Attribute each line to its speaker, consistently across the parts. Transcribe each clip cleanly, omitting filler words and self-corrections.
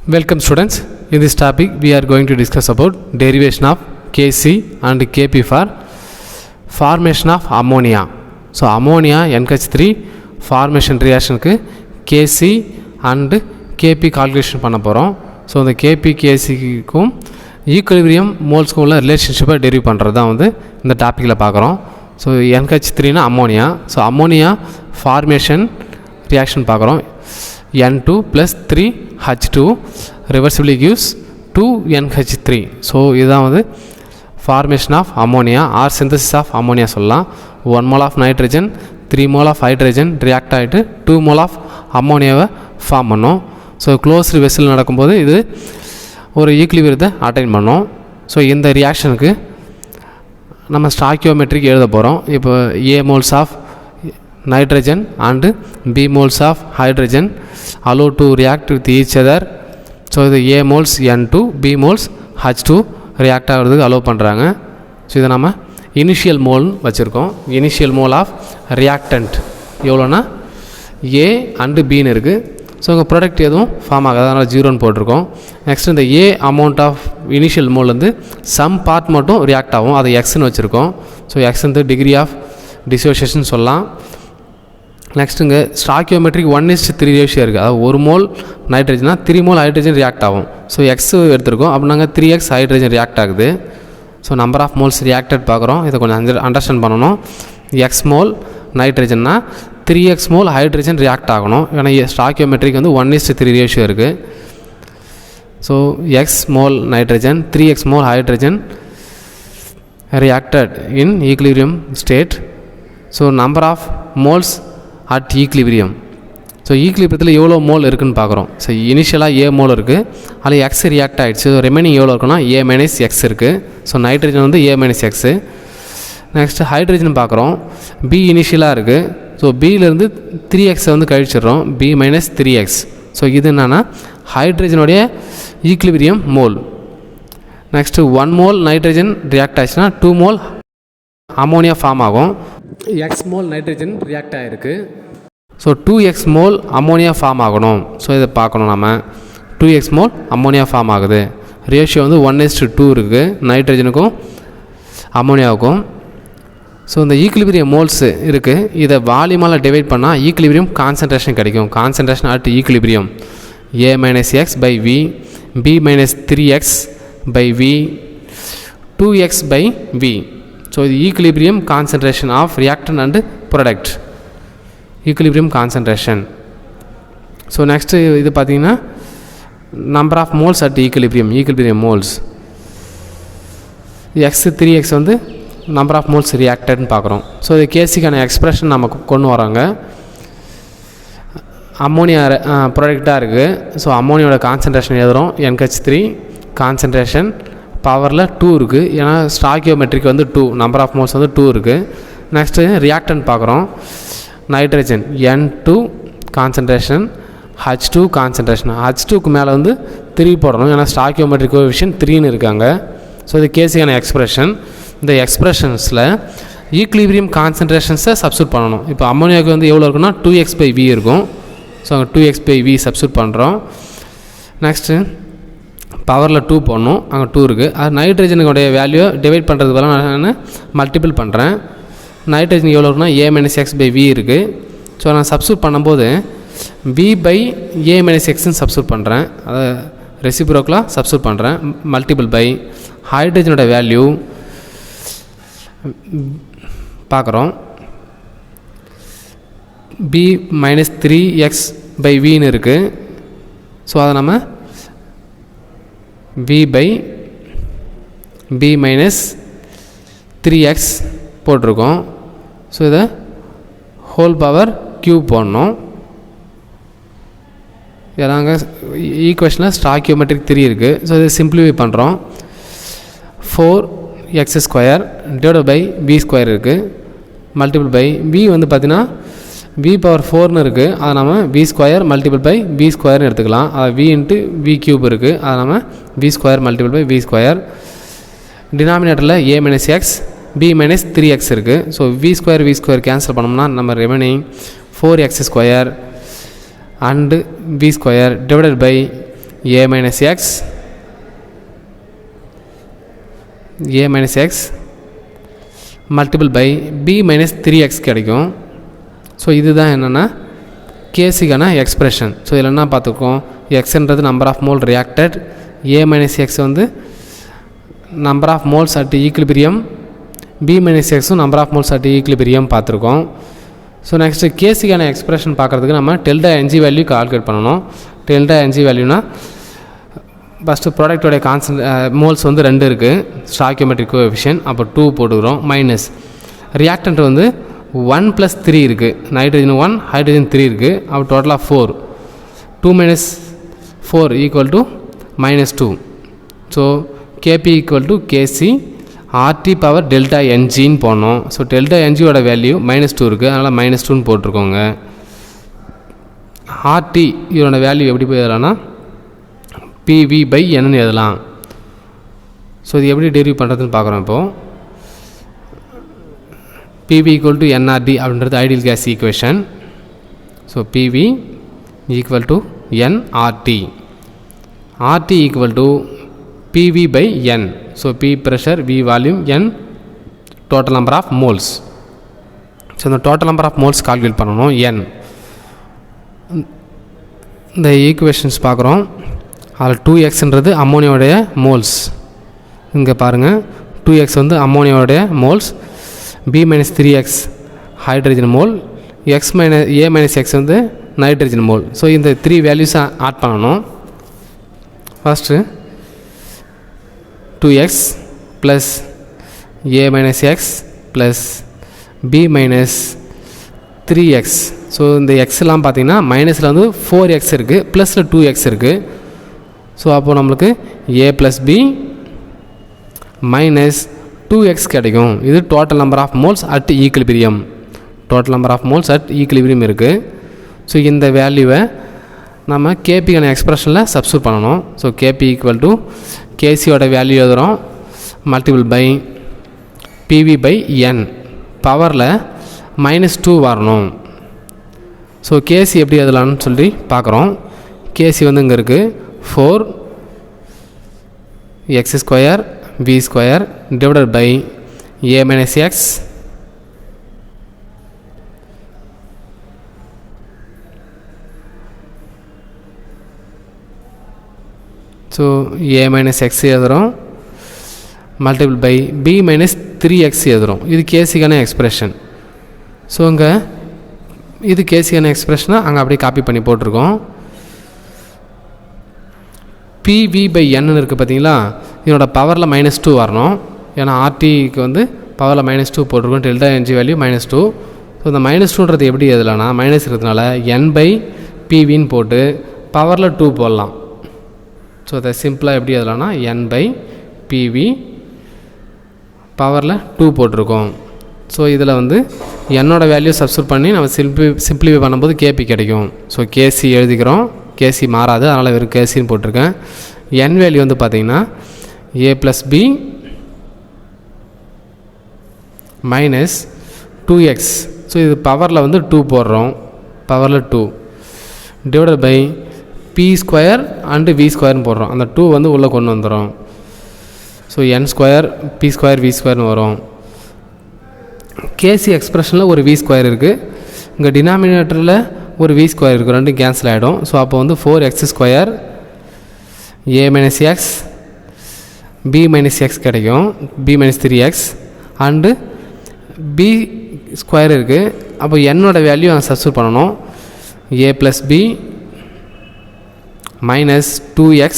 Speaker 1: Welcome students. In this topic we are going to discuss about derivation of Kc and Kp for formation of ammonia. So ammonia NH3 formation reaction ku Kc and Kp calculation பண்ண போறோம். So இந்த Kp Kc க்கும் equilibrium moles க்கும் உள்ள relationship derive பண்றது தான் வந்து இந்த டாபிக்ல பார்க்கறோம். So NH3 னா ammonia. So ammonia formation reaction பார்க்கறோம். N2 plus 3H2 reversibly gives 2NH3. So இதுதான் வந்து formation of ammonia or synthesis of ammonia சொல்லலாம். 1 mole of nitrogen 3 mole of hydrogen react ஆகிட்டு 2 mole of ammonia ஃபார்ம் பண்ணும். So closed vessel நடக்கும்போது இது ஒரு ஈக்குலிபிரியத்தை attain பண்ணும். ஸோ இந்த ரியாக்ஷனுக்கு நம்ம ஸ்டாக்கியோமெட்ரிக் எழுத போகிறோம். இப்போ A moles of nitrogen and B moles of hydrogen allow to react with each other. So இது A moles N2 B moles H2 react ஆகிறதுக்கு அலோவ் பண்ணுறாங்க. ஸோ இதை நம்ம இனிஷியல் மோல்னு வச்சுருக்கோம். இனிஷியல் மோல் ஆஃப் ரியாக்டன்ட் எவ்வளோனா A அண்டு பின்னு இருக்குது. ஸோ உங்கள் ப்ராடக்ட் எதுவும் ஃபார்ம் ஆகாது, அதனால் 0ன்னு போட்டிருக்கோம். நெக்ஸ்ட் இந்த A amount of initial mole வந்து சம் பார்ட் மட்டும் ரியாக்ட் ஆகும், அதை எக்ஸ்ன்னு வச்சுருக்கோம். ஸோ எக்ஸ் வந்து டிகிரி ஆஃப் டிசோசியேஷன் சொல்லலாம். நெக்ஸ்ட் இங்கே ஸ்டாக்கியோமெட்ரிக் 1:3 ரேஷியோ இருக்குது. அதாவது 1 மோல் நைட்ரஜனா 3 மோல் ஹைட்ரஜன் ரியாக்ட் ஆகும். ஸோ எக்ஸ் எடுத்துருக்கோம், அப்போ நாங்கள் 3x ஹைட்ரஜன் ரியாக்ட் ஆகுது. So number of moles reacted பார்க்குறோம். இதை கொஞ்சம் அண்டர்ஸ்டாண்ட் பண்ணணும். எக்ஸ் மோல் நைட்ரஜன்னா 3x மோல் ஹைட்ரஜன் ரியாக்ட் ஆகணும். ஏன்னா ஸ்டாக்கியோமெட்ரிக் வந்து 1:3 ரேஷியோ இருக்குது. So X mole nitrogen 3x mole hydrogen reacted in equilibrium state. So number of moles at equilibrium. So ஈக்குலிபிரியத்தில் எவ்வளோ மோல் இருக்குதுன்னு பார்க்குறோம். ஸோ இனிஷியலாக A மோல் இருக்குது, அதில் எக்ஸ் ரியாக்ட் ஆகிடுச்சு. ஸோ ரிமைனிங் எவ்வளோ இருக்குன்னா A மைனஸ் எக்ஸ் இருக்குது. ஸோ நைட்ரஜன் வந்து A minus x. Next hydrogen பார்க்குறோம். B இனிஷியலாக இருக்குது. ஸோ பியிலேருந்து 3x வந்து கழிச்சிடுறோம், B மைனஸ் 3x. ஸோ இது என்னென்னா ஹைட்ரஜனுடைய ஈக்குலிபிரியம் mole. Next 1 mole nitrogen react ஆச்சுன்னா 2 மோல் அமோனியா ஃபார்ம் ஆகும். எக்ஸ் மோல் நைட்ரஜன் ரியாக்ட் ஆகிருக்கு. So 2x mole ammonia form ஆகணும். ஸோ இதை பார்க்கணும் நம்ம. 2x மோல் அமோனியா ஃபார்ம் ஆகுது. ரேஷியோ வந்து 1:2 இருக்குது நைட்ரஜனுக்கும் அமோனியாவுக்கும். ஸோ இந்த ஈக்குலிபிரியம் மோல்ஸு இருக்குது, இதை வால்யூமால் டிவைட் பண்ணால் ஈக்குலிபிரியம் கான்சன்ட்ரேஷன் கிடைக்கும். Concentration at equilibrium A minus x by V, B minus 3x by V, 2x by V. So இது equilibrium concentration of reactant and product, equilibrium concentration. So next இது பார்த்திங்கன்னா number of moles at equilibrium moles. X 3x வந்து number of moles ரியாக்டட்னு பார்க்குறோம். So இது கேசிக்கான expression நமக்கு கொண்டு வராங்க. Ammonia ப்ராடக்டாக இருக்குது. ஸோ அம்மோனியோட கான்சன்ட்ரேஷன் எழுதுகிறோம். NH3 கான்சன்ட்ரேஷன் பவரில் 2 இருக்குது. ஏன்னா ஸ்டாக்கியோமெட்ரிக் வந்து 2, நம்பர் ஆஃப் மோல்ஸ் வந்து 2 இருக்குது. நெக்ஸ்ட்டு ரியாக்டன் பார்க்குறோம். Nitrogen N2 concentration, H2 concentration. H2க்கு மேலே வந்து 3 போடணும், ஏன்னா ஸ்டாக்கியோமெட்ரிக் கோஎஃபிஷியன்ட் 3ன்னு இருக்காங்க. ஸோ இது கேசிக்கான எக்ஸ்பிரஷன். இந்த எக்ஸ்பிரஷன்ஸில் ஈக்குலிபிரியம் கான்சன்ட்ரேஷன்ஸை சப்ஸ்டியூட் பண்ணணும். இப்போ அம்மோனியாவுக்கு வந்து எவ்வளோ இருக்குன்னா 2x by V இருக்கும். ஸோ அங்கே 2x by V சப்ஸ்டியூட் பண்ணுறோம். நெக்ஸ்ட்டு பவரில் 2 போடணும், அங்கே 2 இருக்குது. அது நைட்ரஜனுடைய வேல்யூ டிவைட் பண்ணுறது போல நான் மல்டிபிள் பண்ணுறேன். நைட்ரஜன் எவ்வளோ இருக்குன்னா A minus x by V இருக்குது. ஸோ நான் சப்ஸ்டியூட் பண்ணும்போது V பை A மைனஸ் எக்ஸ்ன்னு சப்ஸ்டியூட் பண்ணுறேன். அதை ரெசிப்ரோக்கலாக சப்ஸ்டியூட் பண்ணுறேன். மல்டிபிள் பை ஹைட்ரஜனோட வேல்யூ பார்க்குறோம். B மைனஸ் 3x பை Vன்னு இருக்குது. ஸோ அதை நம்ம V by B minus 3x போட்டிருக்கோம். ஸோ இதை ஹோல் பவர் கியூப் போடணும். ஏதாங்க ஈக்குவேஷனில் ஸ்டாக்கியோமெட்ரிக் 3 இருக்குது. ஸோ இதை சிம்பிளிஃபை பண்ணுறோம். 4x² divide by V square இருக்குது, மல்டிபிள் பை V வந்து பார்த்திங்கன்னா V பவர் 4ன்னு இருக்குது. அதை நம்ம V square multiple by V ஸ்கொயர்னு எடுத்துக்கலாம். அது V இன்ட்டு V கியூப் இருக்குது. அதை நம்ம V square multiple by V square. டினாமினேட்டரில் A minus x B minus 3x இருக்குது. ஸோ V ஸ்கொயர் கேன்சல் பண்ணோம்னா நம்ம remaining 4x² and V square divided by a minus x multiple by b minus 3x கிடைக்கும். So இதுதான் என்னென்னா கேசிக்கான expression. So இதில் என்ன பார்த்துருக்கோம், எக்ஸ்ன்றது number of mole reacted, a minus x வந்து number of moles at equilibrium, b minus x number of moles at equilibrium பார்த்துருக்கோம். So next கேசிக்கான எக்ஸ்பிரஷன் பார்க்குறதுக்கு நம்ம டெல்டா என்ஜி வேல்யூ கால்குலேட் பண்ணணும். டெல்டா என்ஜி வேல்யூனா ஃபஸ்ட்டு ப்ராடக்டோடைய மோல்ஸ் வந்து 2 இருக்குது, ஸ்டாக்கியோமெட்ரிக் கோஎஃபிஷியன்ட், அப்போ 2 போட்டுக்கிறோம். மைனஸ் ரியாக்டன்ட் வந்து 1 + 3 இருக்குது, நைட்ரஜன் 1 ஹைட்ரஜன் 3 இருக்குது, அப்போ டோட்டலாக 4. 2 minus 4 equal to -2. So KP equal to KC RT power delta என்ஜின்னு போடணும். ஸோ டெல்டா என்ஜியோட வேல்யூ -2 இருக்குது, அதனால் -2ன்னு போட்டிருக்கோங்க. RT இதோட வேல்யூ எப்படி போய் எழுதலாம்னா PV/N எழுதலாம். ஸோ இது எப்படி டெரிவ் பண்ணுறதுன்னு பார்க்குறோம். இப்போது PV equal to NRD அப்படின்றது ideal gas equation. So PV equal to NRT, RT equal to PV/N. So P pressure, V volume, N total number of moles. So இந்த total number of moles calculate பண்ணணும். N இந்த equations பார்க்குறோம். அதில் 2xன்றது அம்மோனியாவுடைய moles. இங்கே பாருங்கள், 2x வந்து அம்மோனியாவுடைய moles, b minus 3x hydrogen mole, a minus x வந்து நைட்ரஜன் மோல். ஸோ இந்த 3 வேல்யூஸை ஆட் பண்ணணும். First 2x plus a minus x plus b minus 3x. So இந்த எக்ஸ்லாம் பார்த்திங்கன்னா மைனஸில் வந்து 4x இருக்குது, ப்ளஸில் 2x இருக்குது. ஸோ அப்போது நம்மளுக்கு a plus b minus 2x கிடைக்கும். இது total number of moles at equilibrium. Total number of moles at equilibrium இருக்குது. ஸோ இந்த வேல்யூவை நம்ம கேபிக்கான எக்ஸ்பிரஷனில் சப்ஸ்டியூட் பண்ணணும். ஸோ கேபி ஈக்குவல் டு கேசியோட வேல்யூ எழுதுகிறோம், மல்டிபிள் பை PV/N, பவரில் -2 வரணும். ஸோ கேசி எப்படி எழுதலான்னு சொல்லி பார்க்குறோம். கேசி வந்து இங்கே இருக்குது, 4x² v² divided by a minus x so a minus x எழுதுகிறோம், multiple by b minus 3x எழுதுகிறோம். இது கேசிக்கான எக்ஸ்பிரஷன். ஸோ இங்கே இது கேசிக்கான எக்ஸ்பிரஷனை அங்கே அப்படியே காப்பி பண்ணி போட்டிருக்கோம். PV/N இருக்குது பார்த்தீங்களா, இதனோட பவரில் -2 வரணும். ஏன்னா RTக்கு வந்து பவரில் -2 போட்டிருக்கோம், டெல்டா என்ஜி வேல்யூ -2. ஸோ இந்த -2ன்றது எப்படி எழுதலாம்னா, மைனஸ் இருக்கிறதுனால N/PVன்னு போட்டு பவரில் 2 போடலாம். ஸோ அதை சிம்பிளாக எப்படி எழுதலாம்னா N/PV பவரில் 2 போட்டிருக்கோம். ஸோ இதில் வந்து என்னோட வேல்யூ சப்ஸ்டியூட் பண்ணி நம்ம சிம்பிளிஃபை பண்ணும்போது கேபி கிடைக்கும். ஸோ கேசி எழுதிக்கிறோம், கேசி மாறாது, அதனால் வெறும் கேசின்னு போட்டிருக்கேன். என் வேல்யூ வந்து பார்த்திங்கன்னா a + b minus 2x. So இது பவரில் வந்து 2 போடுறோம், பவரில் 2 divided by p² and v² போடுறோம். அந்த 2 வந்து உள்ளே கொண்டு வந்துடும். ஸோ n² p² v² வரும். கேசி எக்ஸ்பிரஷனில் ஒரு v² இருக்குது, இங்கே டினாமினேட்டரில் ஒரு v² இருக்குது, ரெண்டும் கேன்சல் ஆகிடும். ஸோ அப்போ வந்து 4x² a minus x b minus x கிடைக்கும், b minus 3x and b² இருக்குது. அப்போ என்னோட வேல்யூ அங்கே சப்ஸ்டியூட் பண்ணணும், a + b minus 2x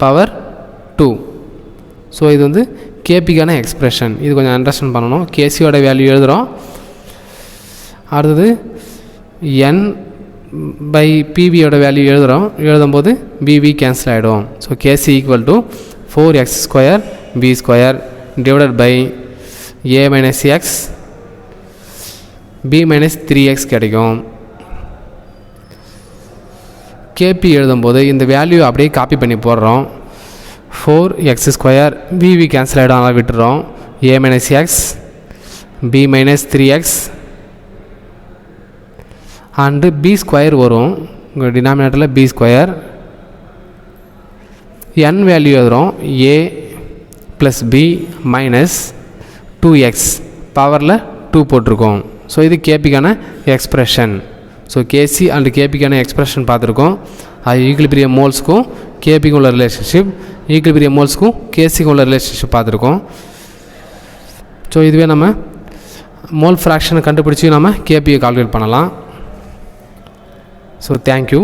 Speaker 1: power 2. So இது வந்து கேபிக்கான எக்ஸ்பிரஷன். இது கொஞ்சம் அண்டர்ஸ்டாண்ட் பண்ணணும். கேசியோட வேல்யூ எழுதுகிறோம். அடுத்தது N/PVயோட வேல்யூ எழுதும்போது BV கேன்சல் ஆகிடும். So KC equal to 4x² v² divided by a minus x b minus 3x கிடைக்கும். கேபி எழுதும்போது இந்த வேல்யூ அப்படியே காப்பி பண்ணி போடுறோம். 4x² VV கேன்சல் ஆகிடும், அதனால் விட்டுறோம். a minus x b minus 3x and b² வரும், உங்கள் டினாமினேட்டரில் b² n வேல்யூ எழுதுகிறோம் a plus b minus 2x பவரில் 2 போட்டிருக்கோம். ஸோ இது கேபிக்கான எக்ஸ்ப்ரெஷன். ஸோ கேசி அண்ட் கேபிக்கான எக்ஸ்ப்ரெஷன் பார்த்துருக்கோம். அது ஈக்குலிபிரியம் மோல்ஸ்க்கும் கேபிக்கும் உள்ள ரிலேஷன்ஷிப், ஈக்குலிபிரியம் மோல்ஸ்க்கும் கேசிக்கும் உள்ள ரிலேஷன்ஷிப் பார்த்துருக்கோம். ஸோ இதுவே நம்ம மோல் ஃப்ராக்ஷனை கண்டுபிடிச்சி நம்ம கேபியை கால்குலேட் பண்ணலாம். So thank you.